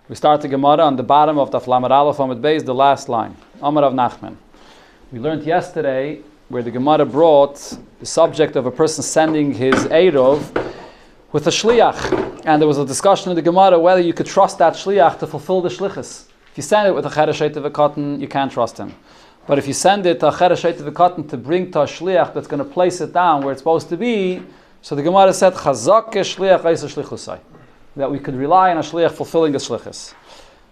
We start the Gemara on the bottom of the Lamed Aleph Amud Beis, the last line. Amar Rav Nachman. We learned yesterday where the Gemara brought the subject of a person sending his Eirov with a shliach, and there was a discussion in the Gemara whether you could trust that shliach to fulfill the shlichus. If you send it with a chereshet of a cotton, you can't trust him. But if you send it a chereshet of a cotton to bring to a shliach that's going to place it down where it's supposed to be, so the Gemara said chazak shliach eisa shlichusai, that we could rely on a shliach fulfilling the shlichus.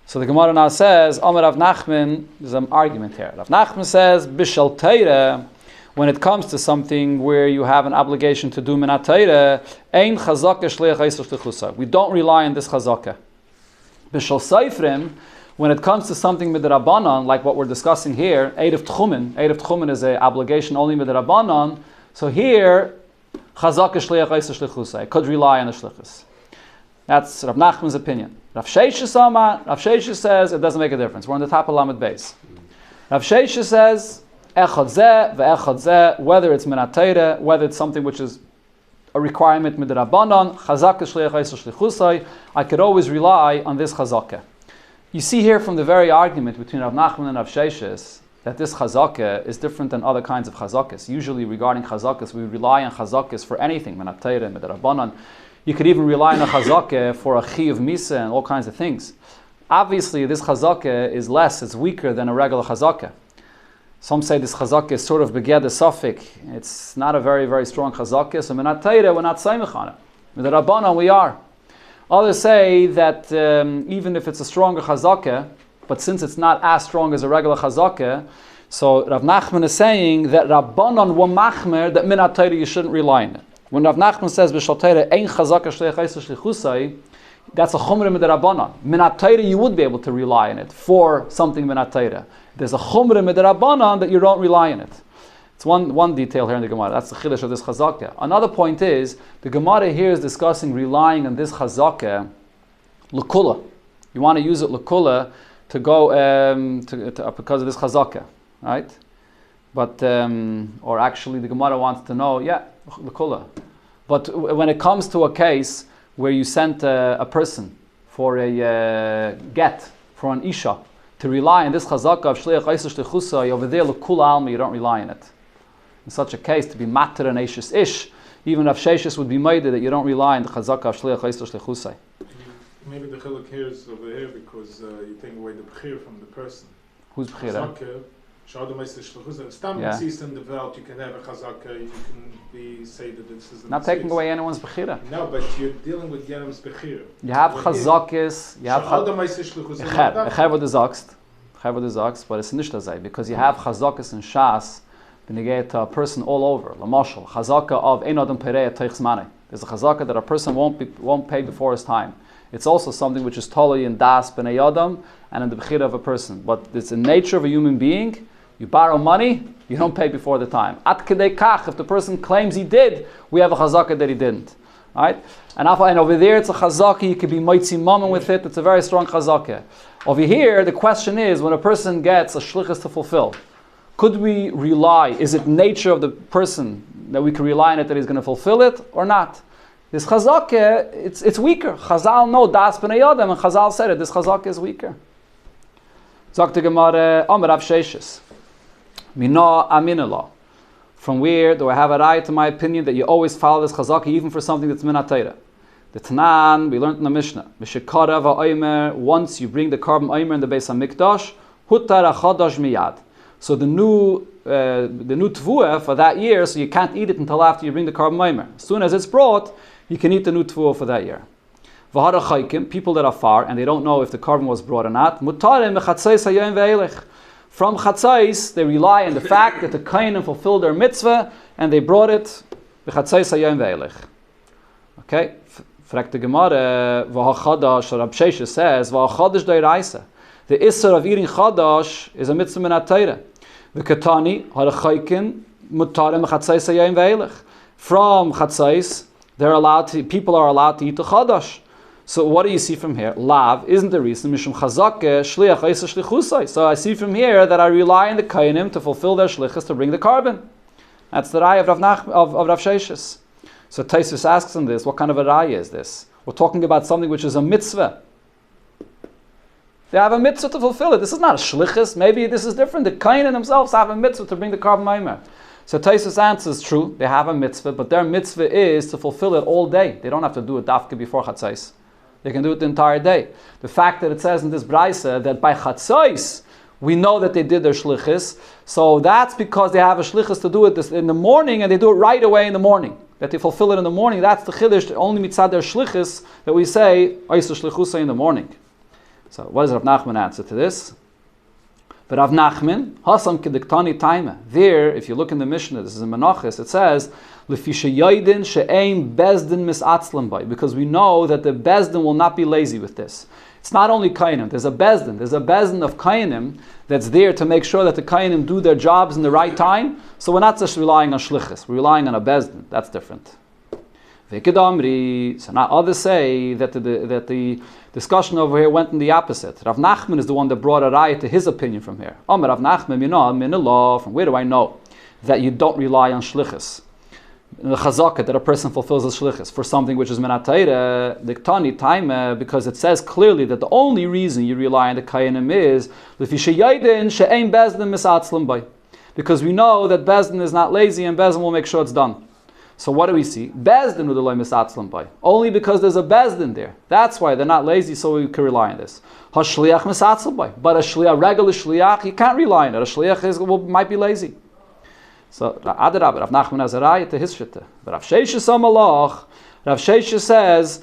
So the Gemara now says, Amar Rav Nachman, there's an argument here. Rav Nachman says, Bishal Teire, when it comes to something where you have an obligation to do minat Teire, Ein chazaka shliach eisa shlichusai. We don't rely on this chazaka. Bishal Seifrim, when it comes to something midrabanan, like what we're discussing here, Erev Tchumen is an obligation only midrabanan. So here, chazaka shliach eisa shlichusai, could rely on the shlichus. That's Rav Nachman's opinion. Rav Sheshes says it doesn't make a difference. We're on the top of Lamed Beis. Rav Sheshes says echad zeh ve'echad zeh, whether it's minat Teire, whether it's something which is a requirement midrabanan, chazaka shliach eisa shlichusai, I could always rely on this chazaka. You see here from the very argument between Rav Nachman and Rav Sheshes that this chazaka is different than other kinds of chazakas. Usually regarding chazakas, we rely on chazakas for anything, minat Teire, midrabanan. You could even rely on a chazakah for a chi of misa and all kinds of things. Obviously, this chazakah is less, it's weaker than a regular chazakah. Some say this chazakah is sort of beged a suffix. It's not a very, very strong chazakah, so minat Teire, we're not saimach on it. With the Rabbanan, we are. Others say that even if it's a stronger chazakah, but since it's not as strong as a regular chazakah, so Rav Nachman is saying that Rabbanan were machmer, that minat Teire you shouldn't rely on it. When Rav Nachman says b'shal Teire ein chazaka shliach eisa shlichusai, that's a chumrah midrabanan. Minat Teire you would be able to rely on it for something minat Teire. There's a chumrah midrabanan that you don't rely on it. It's one detail here in the Gemara. That's the chiddush of this chazaka. Another point is the Gemara here is discussing relying on this chazaka l'kula. You want to use it l'kula to go because of this chazaka, right? But or actually the Gemara wants to know, l'kula. But when it comes to a case where you sent a person for a get, for an isha, to rely on this chazaka of shliach eisa shlichusai, over there l'kula alma, you don't rely on it. In such a case, to be matter and eishes ish, even Rav Sheshes would be made that you don't rely on the chazaka of shliach eisa shlichusai. Maybe the chiluk here is over here because you take away the bechir from the person. Who's bechira? Stam sees in the world, you can have a chazaka, you can say that this is not taking away anyone's bechira. No, but you're dealing with Yenem's bechira. You have chazakis, you have but it's nicht azay, because you have chazakis and shas benegay to a person all over. Lamashal, chazaka of ein adam perei teichs manei. There's a chazaka that a person won't pay before his time. It's also something which is totally in das b'nei adam and in the bechira of a person. But it's the nature of a human being. You borrow money, you don't pay before the time. At kedei kach, if the person claims he did, we have a chazaka that he didn't. Right? And over there it's a chazaka, you could be moitzi mammon with it, it's a very strong chazaka. Over here, the question is, when a person gets a shlichus to fulfill, could we rely, is it nature of the person that we can rely on it that he's going to fulfill it, or not? This chazaka, it's weaker. Chazal know das b'nei adam, and Chazal said it, this chazaka is weaker. Zok the Gemara, Amar Rav Sheshes. Mina aminallah. From where do I have a right to my opinion that you always follow this chazaka even for something that's minat Teire? The Tanan, we learned in the Mishnah. Mishekara va'omer, once you bring the carbon omer in the Beis HaMikdash, hutar achadash miyad. So the new tevuah for that year, so you can't eat it until after you bring the carbon omer. As soon as it's brought, you can eat the new tevuah for that year. V'hara chaykim, people that are far and they don't know if the carbon was brought or not, mutarim mechatzais hayom ve'elech. From Chatzais, they rely on the fact that the Kainim fulfilled their mitzvah and they brought it b'Chatzais hayom ve'elech. Okay, fragt the Gemara, v'hachadash, Rav Sheshes says, v'hachadash d'oraisa. The Isser of eating chadash is a mitzvah minat Teire. The Katani, harachaykin, mutarim b'Chatzais hayom ve'elech. From Chatzais, people are allowed to eat the chadash. So what do you see from here? Lav isn't the reason. Mishum chazake shliach eisa shlichusai. So I see from here that I rely on the kainim to fulfill their shlichus to bring the carbon. That's the raya of Rav Sheshes. So Taisus asks him this: what kind of a raya is this? We're talking about something which is a mitzvah. They have a mitzvah to fulfill it. This is not a shlichus. Maybe this is different. The Kohanim themselves have a mitzvah to bring the Karban Maimer. So Taisus answers, true, they have a mitzvah, but their mitzvah is to fulfill it all day. They don't have to do it dafka before Chatzos. They can do it the entire day. The fact that it says in this Braisa that by Chatzos, we know that they did their shlichus, so that's because they have a shlichus to do it in the morning, and they do it right away in the morning. That they fulfill it in the morning, that's the chiddush, only mitzad their shlichus, that we say, Oisu shlichusa in the morning. So what does Rav Nachman answer to this? But Rav Nachman, Hasam kediktani taima. There, if you look in the Mishnah, this is in Menachos, it says, Lefisha yaydin she'eim bezdin misatzlam bay, because we know that the bezdin will not be lazy with this. It's not only Kohanim, there's a bezdin of Kohanim that's there to make sure that the Kohanim do their jobs in the right time. So we're not just relying on shlichus, we're relying on a bezdin. That's different. So now others say that the discussion over here went in the opposite. Rav Nachman is the one that brought a raya to his opinion from here. Rav Nachman, from where do I know that you don't rely on shlichus? The chazaka that a person fulfills his shlichus for something which is menatayra, the ktani taima, because it says clearly that the only reason you rely on the Kohanim is because we know that bezdin is not lazy and bezdin will make sure it's done. So what do we see? Bezdin u'delay misatzlam bay. Only because there's a bezdin there. That's why they're not lazy, so we can rely on this. Hashliach misatzlam bay. But a shliach, regular shliach, you can't rely on it. A shliach might be lazy. So Adarab, Rav Nachman has a raya to his shitta. But Rav Sheshes Amalach, Rav Sheshes says,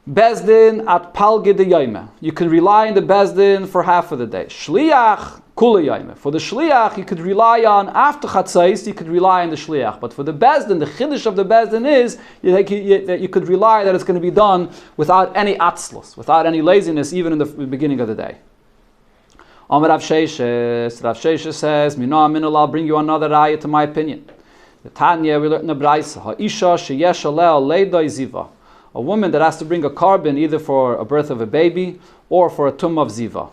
bezdin at palge de yaime. You can rely on the bezdin for half of the day. Shliach kula yaime. For the shliach, you could rely on after chatzais. You could rely on the shliach. But for the bezdin, the chiddush of the bezdin is that you could rely that it's going to be done without any atzlus, without any laziness, even in the beginning of the day. Amar Rav Sheshes says, I'll bring you another raya to my opinion. The Tanya we learned in the Braisa, Ha'isha sheyesh aleh leidai ziva. A woman that has to bring a carbon either for a birth of a baby or for a tum of ziva.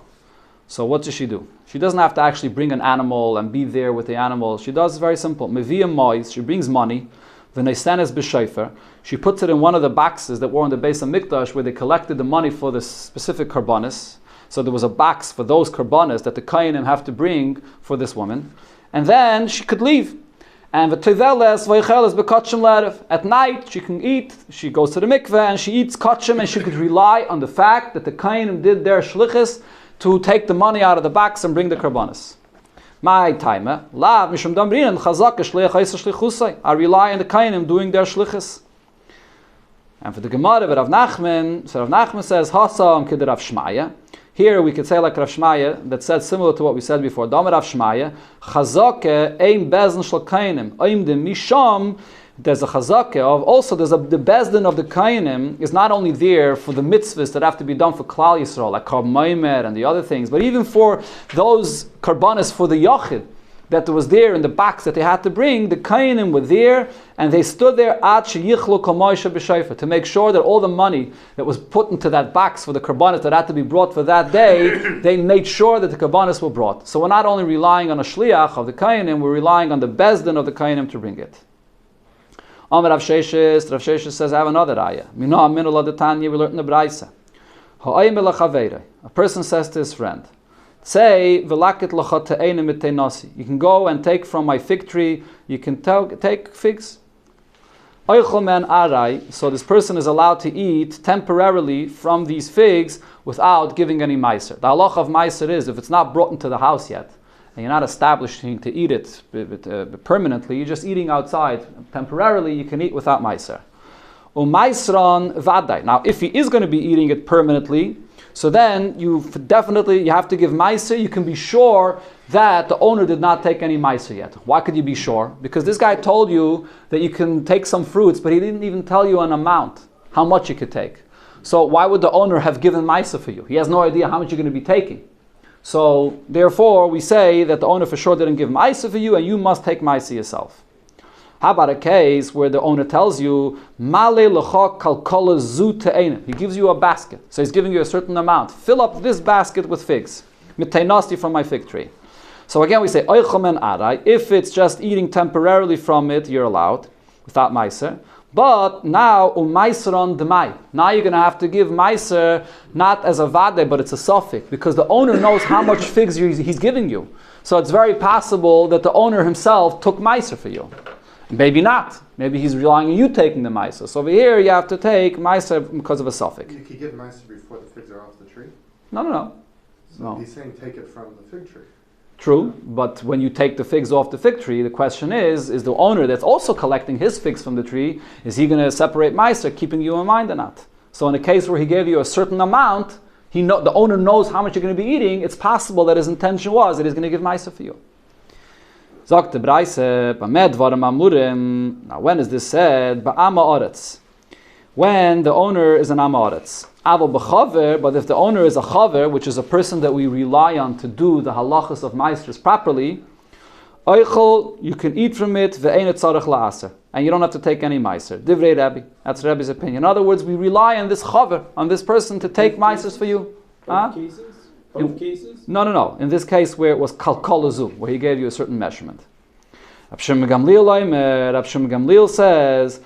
So what does she do? She doesn't have to actually bring an animal and be there with the animal. She does very simple. Meviyah mois, she brings money. V'neisenes b'shayfer. She puts it in one of the boxes that were in the Beis HaMikdash where they collected the money for the specific karbanis. So there was a box for those karbanas that the Kohanim have to bring for this woman. And then she could leave. And at night she can eat, she goes to the mikveh and she eats kachim, and she could rely on the fact that the Kohanim did their shlichus to take the money out of the box and bring the karbanas. My timer, lav mishum damrin chazak shlichus. I rely on the Kohanim doing their shlichus. And for the Gemara of Rav Nachman, so Rav Nachman says, Hasam kid Rav Shmaya. Here we could say like Rav Shmaya, that said similar to what we said before. Dam Rav Shmaya, Chazake ein bezdin shel Kohanim, ein de misham. There's a chazake of also the bezdin of the Kohanim is not only there for the mitzvahs that have to be done for Klal Yisrael, like Karban Maimer and the other things, but even for those karbanas for the Yachid that was there in the box that they had to bring. The Kohanim were there and they stood there ad sheyichlu kol moshe b'shayfa to make sure that all the money that was put into that box for the karbanas that had to be brought for that day, they made sure that the karbanas were brought. So we're not only relying on a shliach of the Kohanim, we're relying on the bezdin of the Kohanim to bring it. Amar Rav Sheshes says, I have another ayah. Minah minul adatanya, we learned in the Braisa. Ha'ayim elachavere. A person says to his friend, say, v'lakit l'chate'enim miteinasi. You can go and take from my fig tree, you can take figs. Oichel men arai. So this person is allowed to eat temporarily from these figs without giving any meiser. The halach of meiser is, if it's not brought into the house yet, and you're not establishing to eat it permanently, you're just eating outside temporarily, you can eat without meiser. Umaisran vadai. Now, if he is going to be eating it permanently, so then you have to give meiser. You can be sure that the owner did not take any meiser yet. Why could you be sure? Because this guy told you that you can take some fruits, but he didn't even tell you an amount, how much you could take. So why would the owner have given meiser for you? He has no idea how much you're going to be taking. So therefore, we say that the owner for sure didn't give meiser for you, and you must take meiser yourself. How about a case where the owner tells you, Male lecha kalkola zu te'enim. He gives you a basket. So he's giving you a certain amount. Fill up this basket with figs. Miteinasti from my fig tree. So again we say, Oichomen arai. If it's just eating temporarily from it, you're allowed, without meiser. But now, meiser demai. Now you're going to have to give meiser not as a vade, but it's a suffix, because the owner knows how much figs he's giving you. So it's very possible that the owner himself took meiser for you. Maybe not. Maybe he's relying on you taking the meiser. So over here, you have to take meiser because of a suffix. You could give meiser before the figs are off the tree? No. So he's saying take it from the fig tree. True, but when you take the figs off the fig tree, the question is the owner that's also collecting his figs from the tree, is he going to separate meiser, keeping you in mind or not? So in a case where he gave you a certain amount, the owner knows how much you're going to be eating, it's possible that his intention was that he's going to give meiser for you. Now when is this said? Ba'ama oretz. When the owner is an ama oretz. But if the owner is a chaver, which is a person that we rely on to do the halachas of meisters properly, you can eat from it, and you don't have to take any meiser. Divrei Rabbi. That's Rabbi's opinion. In other words, we rely on this chaver, on this person to take meisters for you. Both cases? No. In this case where it was kalkolazu, where he gave you a certain measurement. Rab Shimon Gamliel says,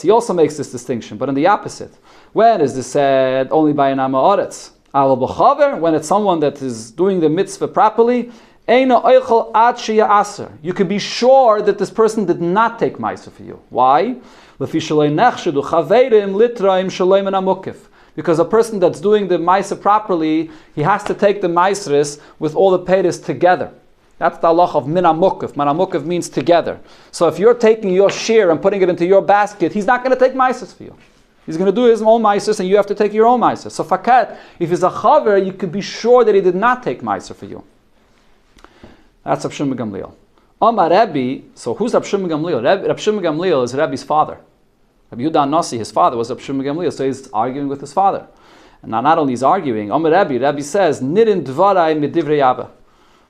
he also makes this distinction, but in the opposite. When is this said only by an ama oretz? When it's someone that is doing the mitzvah properly, you can be sure that this person did not take meiser for you. Why? Because a person that's doing the meiser properly, he has to take the meiseris with all the peiros together. That's the halach of min hamukaf. Min hamukaf means together. So if you're taking your share and putting it into your basket, he's not going to take meises for you. He's going to do his own meises and you have to take your own meises. So fakat, if he's a chaver, you could be sure that he did not take meiser for you. That's Rab Shimon Gamliel. Amar Rebbe, so who's Rab Shimon Gamliel? Rab Shimon Gamliel is Rebbe's father. Rabbi Yehuda Nasi, his father, was Rab Shimon Gamliel, so he's arguing with his father. And now not only he's arguing, Amar Rebbe says, Nidin dvarai midivrei Abba.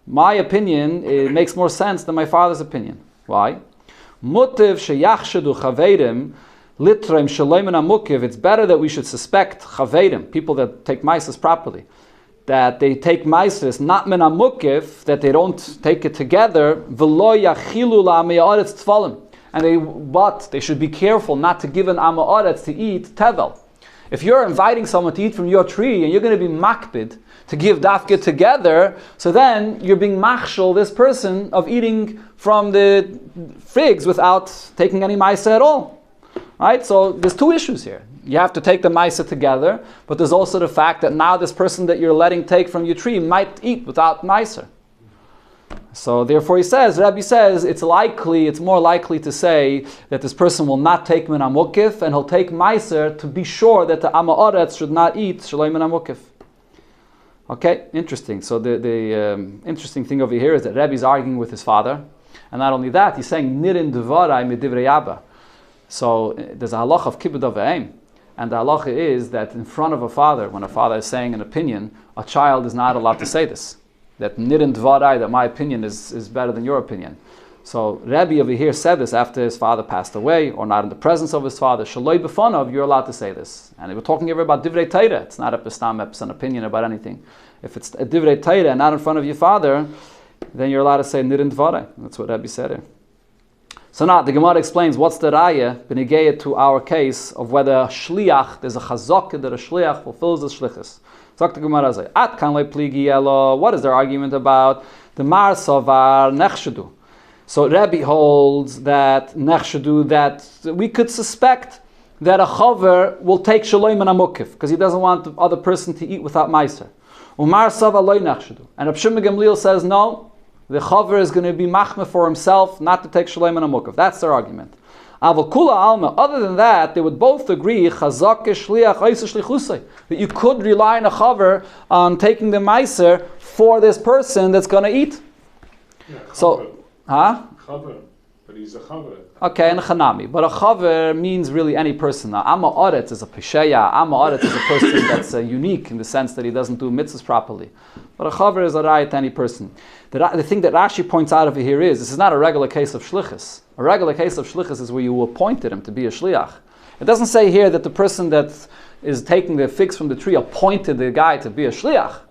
My opinion, it makes more sense than my father's opinion. Why? Mutiv sheyachshedu chaveirim litraim shaloim amukiv. It's better that we should suspect chaveirim, people that take meises properly, that they take meises not min amukiv, that they don't take it together. V'lo yachilu la'ameyaretz tvalim. And they should be careful not to give an amaretz to eat tevel. If you're inviting someone to eat from your tree and you're going to be makbid to give dafka together, so then you're being machshel this person of eating from the figs without taking any maisa at all. Right? So there's two issues here. You have to take the maisa together, but there's also the fact that now this person that you're letting take from your tree might eat without maisa. So therefore Rabbi says, it's more likely to say that this person will not take min hamukif and he'll take meiser to be sure that the ama oretz should not eat shaloi min hamukif. Okay, interesting. So the interesting thing over here is that Rebbe's arguing with his father, and not only that, he's saying nirin devarai midivrei Abba. So there's a halach of kibbud avayim, and the halacha is that in front of a father, when a father is saying an opinion, a child is not allowed to say this. That nirin devarai, that my opinion is better than your opinion. So Rebbe over here said this after his father passed away, or not in the presence of his father. Shaloi b'fanav, you're allowed to say this. And we're talking here about divrei Torah. It's not a pistam, it's an opinion about anything. If it's a divrei Torah and not in front of your father, then you're allowed to say nirin dvarai. That's what Rebbe said here. So now the Gemara explains what's the raya b'negayah to our case of whether shliach, there's a chazak that a shliach fulfills the shlichus. So the Gemara says, at kan le pligi elo. What is their argument about? The mar savar nechshedu. So Rebbe holds that nechshedu, that we could suspect that a chaver will take shalom and amukif because he doesn't want the other person to eat without meiser. Umar sava loy nechshedu. And Rab Shimon Gamliel says no, the chaver is going to be machmeh for himself not to take shalom and amukif. That's their argument. Aval kula alma. Other than that, they would both agree chazak shliach oisa shlichusay, that you could rely on a chaver on taking the meiser for this person that's going to eat. Yeah, so. Chaver, but he's a chaver. Okay, and chanami. But a chaver means really any person. Now, Amma Oretz is a pesheya. Amma Oretz is a person that's unique in the sense that he doesn't do mitzvahs properly. But a chaver is a raya to any person. The thing that Rashi points out over here is, this is not a regular case of shlichus. A regular case of shlichus is where you appointed him to be a shliach. It doesn't say here that the person that is taking the figs from the tree appointed the guy to be a shliach.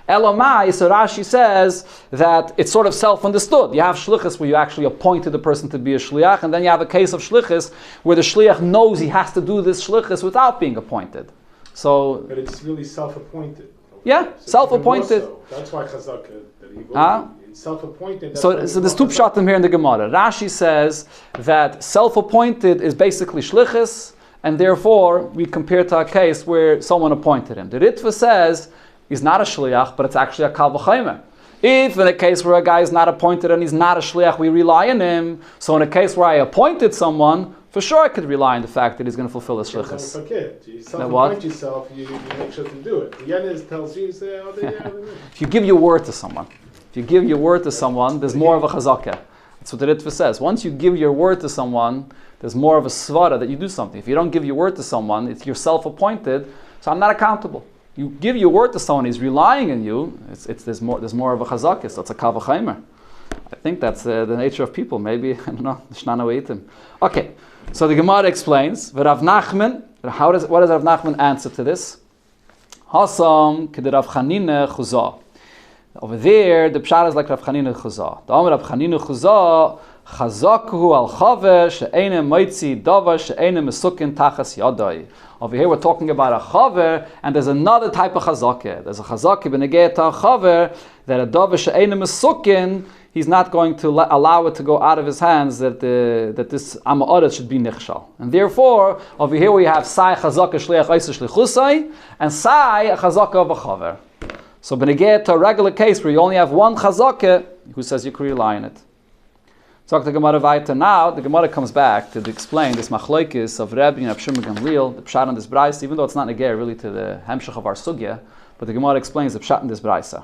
Elamai, so Rashi says that it's sort of self-understood. You have shlichus where you actually appointed the person to be a shliach, and then you have a case of shlichus where the shliach knows he has to do this shlichus without being appointed. So, but it's really self-appointed. Yeah, so self-appointed. So. That's why chazaka that he goes it's self-appointed. So there's two pshatim here in the Gemara. Rashi says that self-appointed is basically shlichus, and therefore we compare to a case where someone appointed him. The Ritva says he's not a shliach, but it's actually a kal v'chomer. If in a case where a guy is not appointed and he's not a shliach, we rely on him. So in a case where I appointed someone, for sure I could rely on the fact that he's going to fulfill his shlichus. You self-appoint yourself, you make sure to do it. The Yenis tells you, say, if you give your word to someone, there's more of a chazakah. That's what the Ritva says. Once you give your word to someone, there's more of a svara that you do something. If you don't give your word to someone, it's you're self-appointed, so I'm not accountable. You give your word to someone, he's relying on you, there's more of a chazakah, so it's a kal v'chomer. I think that's the nature of people, maybe, I don't know, Shnana Weitim. Okay, so the Gemara explains, Rav Nachman, what does Rav Nachman answer to this? Hasam k'de Rav Chanina chuzah. Over there, the pshat is like Rav Chanina chuzah. The Amar Rav Chanina chuzah, chazakhu al chaver she'enem moitzi davar she'enem mesukin tachas yadai. Over here we're talking about a chaver, and there's another type of chazakah. There's a chazakah b'negei ta chaver, that a davar she'enem mesukin, he's not going to allow it to go out of his hands that this Ama'aret should be nichshal. And therefore, over here we have Sai Chazaka Shliach Eisa Shlichusai, and Sai a Chazaka of a Chaver. So b'negei to a regular case where you only have one Chazaka, who says you can rely on it. So the Gemara Vaita now, the Gemara comes back to explain this machlokes of Rebbe and Rav Shimon Gamliel, the pshat on this brayso, even though it's not negei really to the hemshech of our sugya, but the Gemara explains the pshat in this brayso.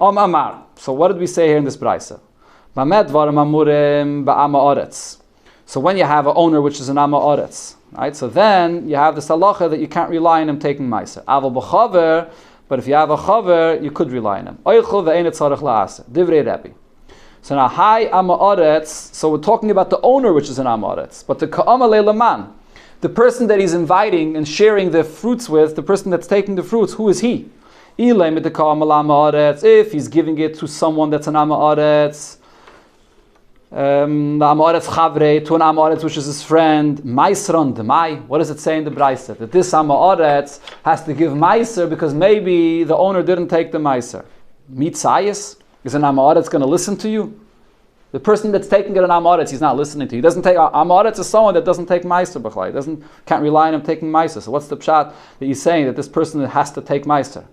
Amar. So what did we say here in this brayso? So when you have an owner which is an Amma Oretz, right? So then you have this halacha that you can't rely on him taking meiser. Aval b'chaver, but if you have a chaver, you could rely on him. Oichel ve'ein tzarich la'aseh. Divrei Rebbe. So now, hi Amma Oretz. So we're talking about the owner which is an Amma Oretz, but the ka'ama le'laman, the person that he's inviting and sharing the fruits with, the person that's taking the fruits, who is he? If he's giving it to someone that's an Amma Oretz, the Amma Oretz Chavre, to an Amma Oretz which is his friend, Maisron Demai. What does it say in the Brayse? That this Amma Oretz has to give Maiser because maybe the owner didn't take the Maiser. Mitzayis? Is an Amma Oretz going to listen to you? The person that's taking it an Amma Oretz, he's not listening to you. He doesn't take Amma Oretz is someone that doesn't take Meiser b'chlai. Can't rely on him taking Meiser. So what's the pshat that he's saying that this person has to take Meiser?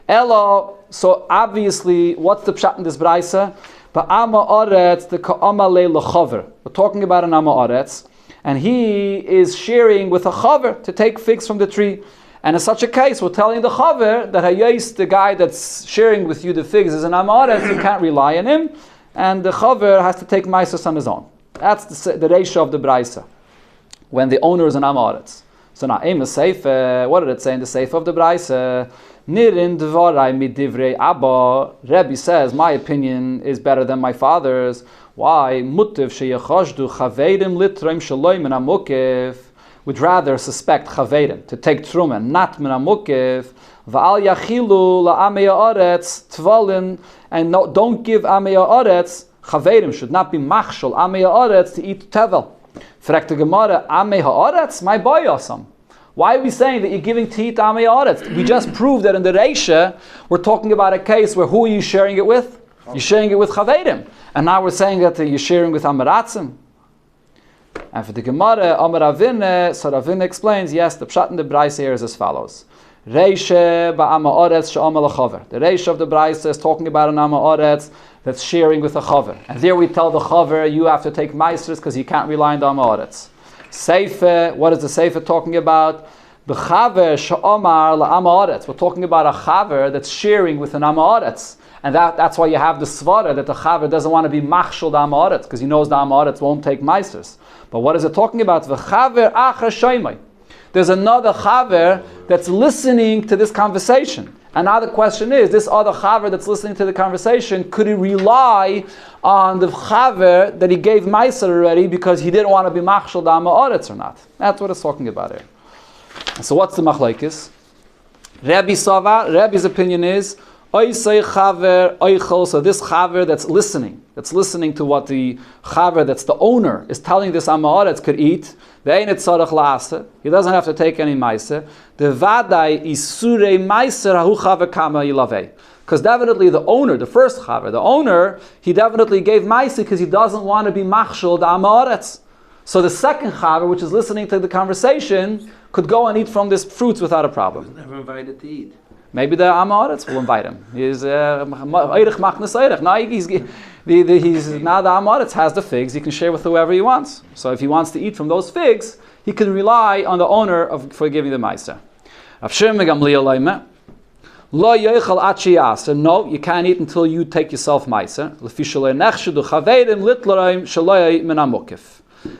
Elo, so obviously, what's the pshat in this brayse? But Amma Oretz, the ka'ama le l'chaver. We're talking about an Amma Oretz, and he is sharing with a chaver to take figs from the tree. And in such a case, we're telling the chaver that hayais, the guy that's sharing with you the figs, is an Amma Oretz, you can't rely on him, and the chaver has to take meisus on his own. That's the ratio of the brayse, when the owner is an Amma Oretz. So now, Ema Seife, what did it say in the Seife of the brayse? Nirin dvarai midivrei Abba. Rebbe says, my opinion is better than my father's. Why? Mutiv sheyachashdu chaveirim litroim shaloim min amukif. Would rather suspect chaveirim to take truma, not min amukif. Va'al yachilu la'amei ha'aretz tvalin, and no, don't give amei ha'aretz. Chaveirim should not be machshol amei ha'aretz to eat tevel. Fragt the Gemara, amei ha'aretz, my boy yasam. Why are we saying that you're giving to eat amei ha'aretz? We just proved that in the Reisha, we're talking about a case where who are you sharing it with? You're sharing it with chaveirim. And now we're saying that you're sharing with amaratzim. And for the Gemara, Amar Ravina, so Ravina explains, yes, the pshat in the brayse here is as follows. Reisha ba'ama oretz she'ama l'chaver. The Reisha of the brayse is talking about an ama oretz that's sharing with a chaver. And there we tell the chaver, you have to take meisters because you can't rely on the ama oretz. Seife, what is the Seife talking about? The chaver she'omar la'ama oretz. We're talking about a chaver that's sharing with an ama oretz. And that's why you have the svara that the chaver doesn't want to be machshul the ama oretz because he knows the ama oretz won't take meisters. But what is it talking about? The chaver achar shoymai. There's another chaver that's listening to this conversation. And now the question is, this other chaver that's listening to the conversation, could he rely on the chaver that he gave meiser already because he didn't want to be machshel the ama oretz or not? That's what it's talking about here. So what's the machlokes? Rebbe's opinion is, Oisei chaver oichel. So this chaver that's listening to what the chaver, that's the owner, is telling this amaretz could eat. He doesn't have to take any meiser. The vadai isurei meiser hahu chaver kama yilavei. Because definitely the owner, the first chaver, the owner, he definitely gave meiser because he doesn't want to be machshul the amaretz. So the second chaver, which is listening to the conversation, could go and eat from this fruits without a problem. He was never invited to eat. Maybe the Amoritz will invite him. He's Eirich Machnes Eirich. Now now the Amoritz has the figs. He can share with whoever he wants. So if he wants to eat from those figs, he can rely on the owner for giving the meiser. No, you can't eat until you take yourself meiser.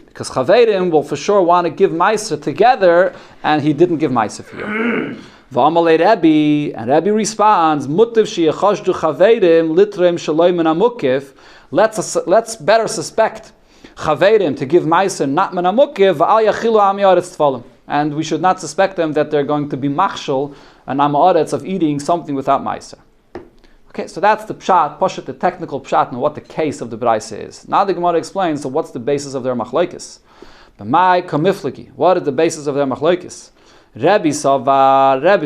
Because Chaverim will for sure want to give meiser together, and he didn't give meiser for you. V'amalei Rebbe, and Rebbe responds, Mutiv she'yachashdu Chaverim litrem shaloi min hamukif. Let's better suspect Chaverim to give meiser not min hamukif, v'al yachilu am yaretz tfalim. And we should not suspect them that they're going to be machshul and am yaretz of eating something without meiser. Okay, so that's the pshat, pashat, the technical pshat, and what the case of the Braisa is. Now the Gemara explains, so what's the basis of their machlokes? B'mai kamifliki. What is the basis of their machlokes? Rebbe's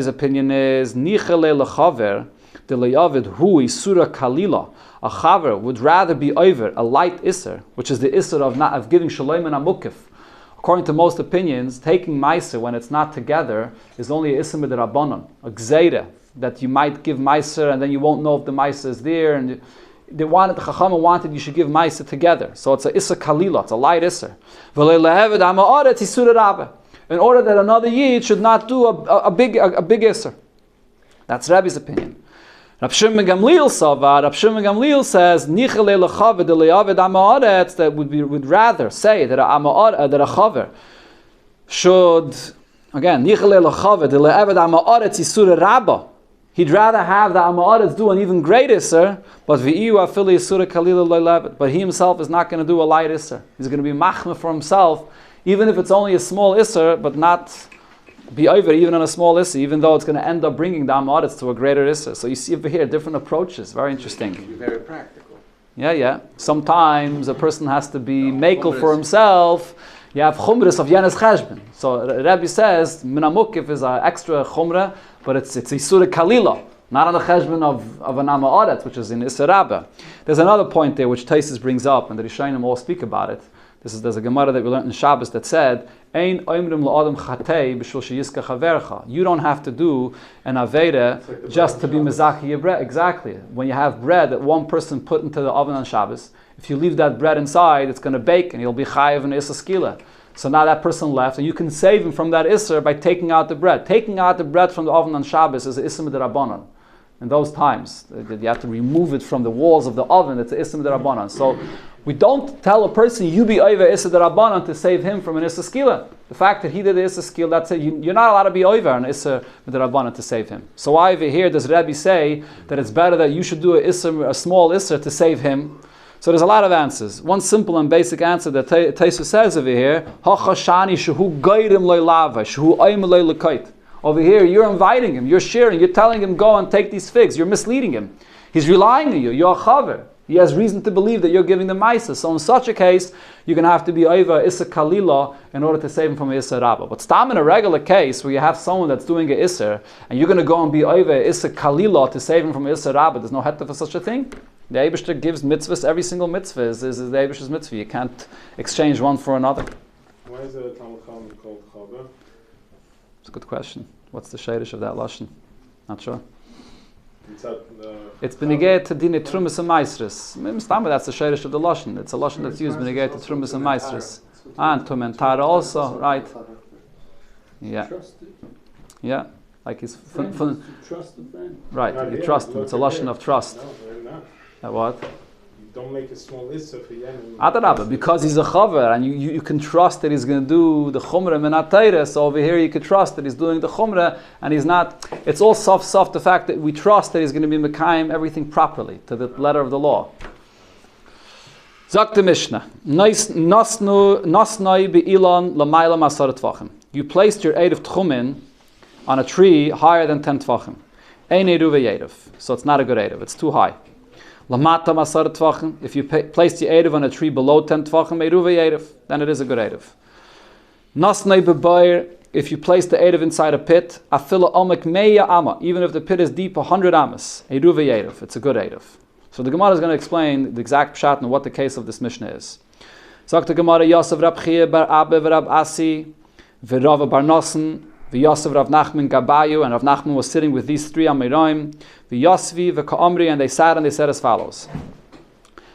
opinion is, Nichele lechaver, de leyavid hui surah kalila. A chaver would rather be over a light isser, which is the isser of giving shalom and amukif. According to most opinions, taking meiser when it's not together is only a isser midrabanan, a gzeira, that you might give meiser and then you won't know if the meiser is there, and the Chachama wanted you should give meiser together. So it's a issa kalila, it's a light isser. In order that another yid should not do a big isser. That's Rabbi's opinion. Rab Shimon Gamliel says Nichele lechaver de leyavid amaretz, that would rather say that a chaver should, again, Nichele lechaver de leyavid amaretz isura rabba. He'd rather have the Amaretz do an even greater isser, but he himself is not going to do a light isser. He's going to be machmeh for himself, even if it's only a small isser, but not be over even on a small isser, even though it's going to end up bringing the Amaretz to a greater isser. So you see over here different approaches. Very interesting. Very practical. Yeah. Sometimes a person has to be makel for himself. You have chumras of Yenes Cheshbon. So Rebbe says, Minamukif is an extra chumrah, but it's Isura Kalila, not on the Cheshbon of an Amaretz, which is in Isser Rabba. There's another point there which Taisus brings up, and the Rishonim all speak about it. There's a Gemara that we learned in Shabbos that said, Ein oimrim la'adam chatei b'shul sheyiska chavercha. You don't have to do an Aveda just to be mezaki your bread. Exactly. When you have bread that one person put into the oven on Shabbos, if you leave that bread inside, it's going to bake and you'll be chayiv in Issa skila. So now that person left, and you can save him from that Isser by taking out the bread. Taking out the bread from the oven on Shabbos is an Issa midrabanan. In those times, you have to remove it from the walls of the oven. It's an Issa midrabanan. So we don't tell a person, you be over Issa midrabanan to save him from an Issa skila. The fact that he did the Issa skila, that's it. You're not allowed to be over an Issa midrabanan to save him. So why over here does Rebbe say that it's better that you should do a small Issa to save him? So there's a lot of answers. One simple and basic answer that Taisus says over here, over here, you're inviting him, you're sharing, you're telling him, go and take these figs. You're misleading him. He's relying on you. You're a chaver. He has reason to believe that you're giving the ma'isa. So in such a case, you're going to have to be over Issa Kalila in order to save him from Issa Rabba. But stam in a regular case where you have someone that's doing a Isser, and you're going to go and be over Issa Kalila to save him from Issa Rabba, there's no heta for such a thing. The Eibishter gives mitzvahs, every single mitzvah is the Eibishter's mitzvah. You can't exchange one for another. Why is a Talmud Chacham called Chaver? It's a good question. What's the shadish of that lashon? Not sure. It's benegay to dine trumas and maestris. That's the shadish of the lashon. It's a lashon that's used benegay to trumas and maestris. And tum and tara also, right? Yeah. Yeah. Like he's trust a friend. Right, you trust him. It's a lashon of trust. No, what? Don't make a small issa for Yemen. Adarabba, because he's a chaver, and you can trust that he's going to do the chumrah menatayra. So over here you can trust that he's doing the chumrah, and he's not. It's all soft. The fact that we trust that he's going to be mekayim everything properly to the letter of the law. Zak the Mishnah. Nasnoi be'ilan lamayla masar tvachim. You placed your 8 of tchumen on a tree higher than 10 tvachim. Ein Eruv Erev. So it's not a good Erev. It's too high. Lamata Masar Tvachim. If you place the Erev on a tree below 10 Tvachim, Eruv Erev, then it is a good Erev. Nasnei Bebayr. If you place the Erev inside a pit, Afila Omek Meya Amma. Even if the pit is deep 100 Amas, Eruv Erev. It's a good Erev. So the Gemara is going to explain the exact pshat and what the case of this Mishnah is. Sagt the Gemara, Yosef Rab Chia bar Abba Rab Asi, V'Rava bar Nosen, V'Yosef Rav Nachman Gabayu, and Rav Nachman was sitting with these three Amiroim, V'Yosvi, V'Ka'omri, and they sat and they said as follows.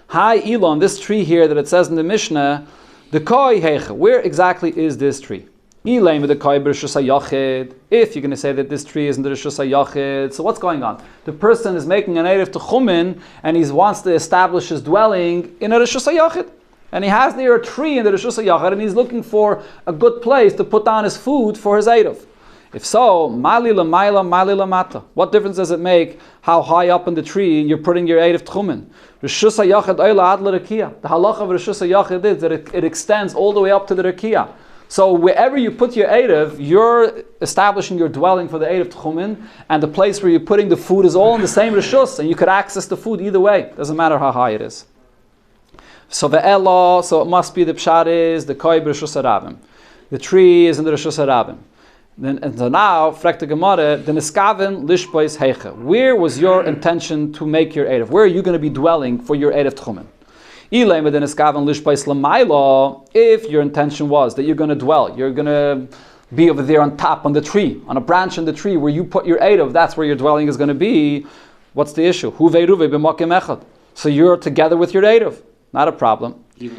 Hi Elon, this tree here that it says in the Mishnah, the Koi Heiche, where exactly is this tree? Elaim with the Koi B'Rishus HaYachid. If you're going to say that this tree is in the Rishus HaYachid, so what's going on? The person is making an Erev Techumin, and he wants to establish his dwelling in a Rishus HaYachid. And he has there a tree in the Rishus HaYachid, and he's looking for a good place to put down his food for his Erev. If so, Mali Lamaila, Mali Lamata. What difference does it make how high up in the tree you're putting your Erev Tchumen? Rishus HaYachid Oila Ad L'Rekiya. The halach of Rishus HaYachid is that it extends all the way up to the Rekiya. So wherever you put your Erev, you're establishing your dwelling for the Erev Tchumen, and the place where you're putting the food is all in the same Rishus, and you could access the food either way. Doesn't matter how high it is. So the Ella, so it must be the Pshat is the Koi B'Rishus HaRabim. The tree is in the Rishus HaRabim. Then and so now, Frek the Gemara, the Niskaven Lishbois Heiche. Where was your intention to make your Erev? Where are you going to be dwelling for your Erev Tchumen? Ilay the Niskaven Lishbois Lamaila. If your intention was that you're going to dwell, you're going to be over there on top, on the tree, on a branch in the tree where you put your Erev, that's where your dwelling is going to be. What's the issue? Hu Veiruve b'makim echad. So you're together with your Erev. Not a problem. Even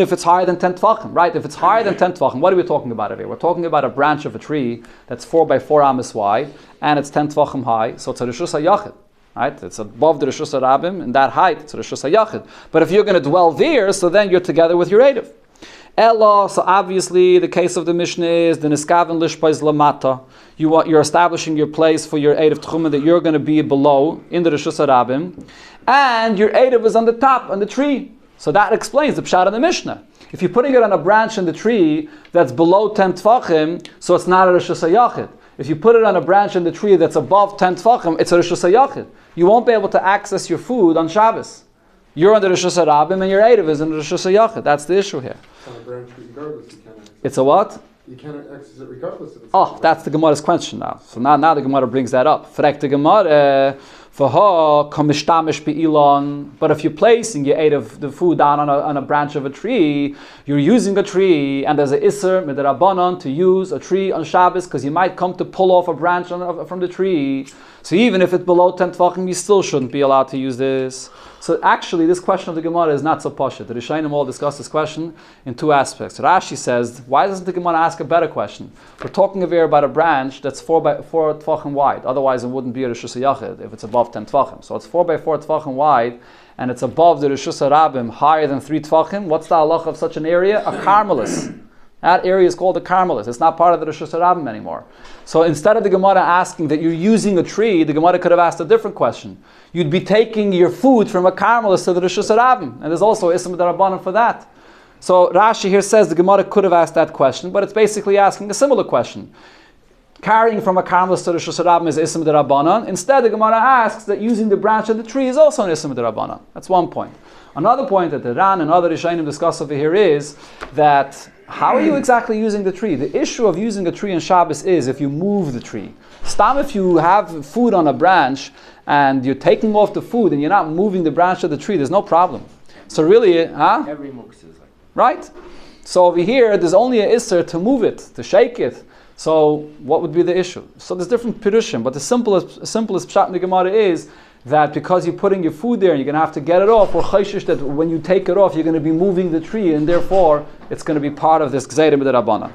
if it's higher than 10 tvachim, right? If it's higher than 10 tvachim, what are we talking about over here? We're talking about a branch of a tree that's 4 by 4 amas wide, and it's 10 tvachim high, so it's a Rishus HaYachid, right? It's above the Rishus HaRabim, in that height, it's a Rishus HaYachid. But if you're going to dwell there, so then you're together with your Erev. Ella, so obviously the case of the Mishnah is the Niskaven Lishpais Lamata. You're establishing your place for your Erev Tchumen that you're going to be below in the Rishus HaRabim, and your Erev is on the top, on the tree. So that explains the Pshat in the Mishnah. If you're putting it on a branch in the tree that's below 10 Tvachim, so it's not a Rishus HaYachid. If you put it on a branch in the tree that's above 10 Tvachim, it's a Rishus HaYachid. You won't be able to access your food on Shabbos. You're on the Rishus HaRabim and your Erev is in the Rishus HaYachid. That's the issue here. On a branch regardless, you can't access it. It's a what? You can't access it regardless if it's Oh, that's the Gemara's question now. So now the Gemara brings that up. Frek the Gemara, but if you're placing your Erev, the food down on a branch of a tree, you're using a tree, and there's an Isser Midrabanan to use a tree on Shabbos, because you might come to pull off a branch from the tree. So even if it's below 10 Tvachim, you still shouldn't be allowed to use this. So actually, this question of the Gemara is not so pashut. The Rishonim all discuss this question in two aspects. Rashi says, why doesn't the Gemara ask a better question? We're talking over here about a branch that's 4 by 4 Tvachim wide. Otherwise, it wouldn't be a Rishus HaYachid if it's above 10 Tvachim. So it's 4 by 4 Tvachim wide, and it's above the Rishus HaRabim, higher than 3 Tvachim. What's the halacha of such an area? A Carmelis. That area is called a Carmelis. It's not part of the Rishus HaRabim anymore. So instead of the Gemara asking that you're using a tree, the Gemara could have asked a different question. You'd be taking your food from a Carmelis to the Rishus HaRabim. And there's also Ism D'Rabbanan for that. So Rashi here says the Gemara could have asked that question, but it's basically asking a similar question. Carrying from a Carmelis to the Rishus HaRabim is Ism D'Rabbanan. Instead, the Gemara asks that using the branch of the tree is also an Ism D'Rabbanan. That's one point. Another point that the Ran and other Rishonim discuss over here is that how are you exactly using the tree? The issue of using a tree on Shabbos is if you move the tree. Stam, if you have food on a branch and you're taking off the food and you're not moving the branch of the tree, there's no problem. So really, Every muktzah is like right? So over here, there's only an isser to move it, to shake it. So what would be the issue? So there's different pirushim, but the simplest pshat in the Gemara is that because you're putting your food there and you're going to have to get it off, or chayshish that when you take it off, you're going to be moving the tree, and therefore it's going to be part of this gzeira midrabanan.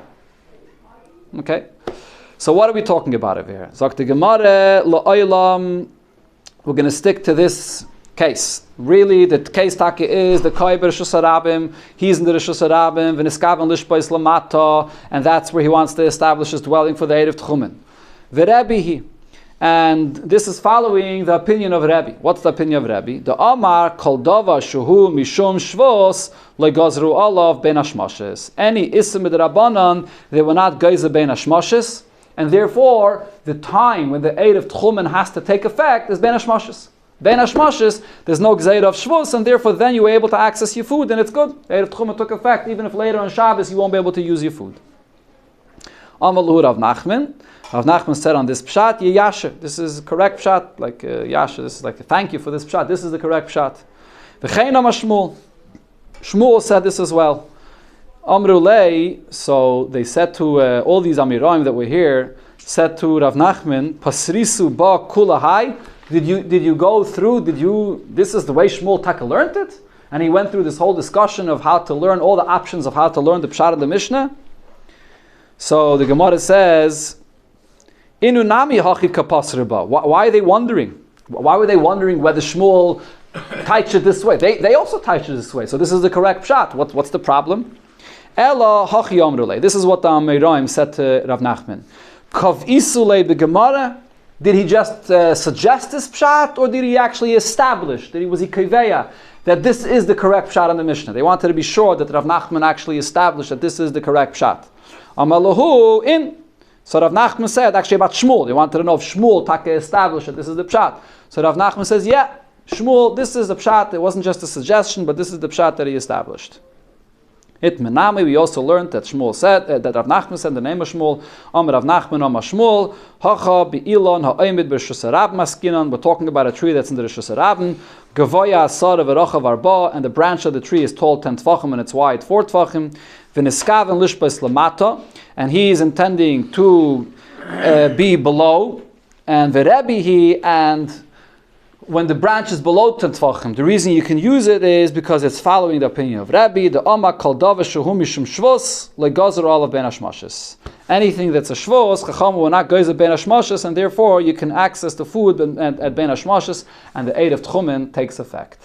Okay? So what are we talking about over here? Zok the Gemara la'olam. We're going to stick to this case. Really, the case taki is the Koi B'Rishus HaRabim. He's in the Rishus HaRabim, v'niskaven lishbais lamata, and that's where he wants to establish his dwelling for the Erev Tchumen. V'Rebbe. And this is following the opinion of Rebbe. What's the opinion of Rebbe? The Amar kol dava shuhu mishum shvos legazru olav ben hashmashes. Any isim midrabanan they were not geizer ben hashmashes. and therefore the time when the Eid of Tchumen has to take effect is Ben Hashmashis. Ben Hashmashis, there's no Gzeira of Shavuos, and therefore then you were able to access your food, and it's good. Eid of Tchumen took effect, even if later on Shabbos you won't be able to use your food. Amalur Rav Nachman. Rav Nachman said on this pshat, Yasher. This is correct pshat, like Yasher. This is like a thank you for this pshat. This is the correct pshat. V'chein Amar Shmuel. Shmuel said this as well. Amru Lei. So they said to all these Amiroim that were here, said to Rav Nachman, Pasrisu ba kulahai. Did you go through? This is the way Shmuel Taka learned it, and he went through this whole discussion of how to learn all the options of how to learn the pshat of the Mishnah. So the Gemara says, Inunami hachi kapasriba. Why are they wondering? Why were they wondering whether Shmuel teach it this way? They also teach it this way. So this is the correct pshat. What's the problem? Ella hachi amrulei. This is what the Ameiraim said to Rav Nachman. Kav isulei begemara. Did he just suggest this pshat, or did he actually establish? Was he kiveya that this is the correct pshat in the Mishnah? They wanted to be sure that Rav Nachman actually established that this is the correct pshat. Amalahu in. So Rav Nachman said actually about Shmuel. They wanted to know if Shmuel Taka established that this is the pshat. So Rav Nachman says, yeah, Shmuel, this is the pshat. It wasn't just a suggestion, but this is the pshat that he established. It Menami, we also learned that Shmuel said, that Rav Nachman said the name of Shmuel, Amar Rav Nachman, Amar Shmuel, Hacha bi'ilon ha'oimid b'shusarab maskinon. We're talking about a tree that's in the Shusarabim. Gavoya asar v'rochav arba, and the branch of the tree is tall 10 tvachim and it's wide 4 tvachim. V'niskav and lishbais lamata, and he is intending to be below. And v'rebihi, and when the branch is below 10 tvachim, the reason you can use it is because it's following the opinion of Rabbi. The Oma kol davar shehu mishum shvos legazer all of ben hashmashis. Anything that's a shvos, chacham will not gozer ben hashmashis, and therefore you can access the food at ben hashmashis, and the Eid of Tchumen takes effect.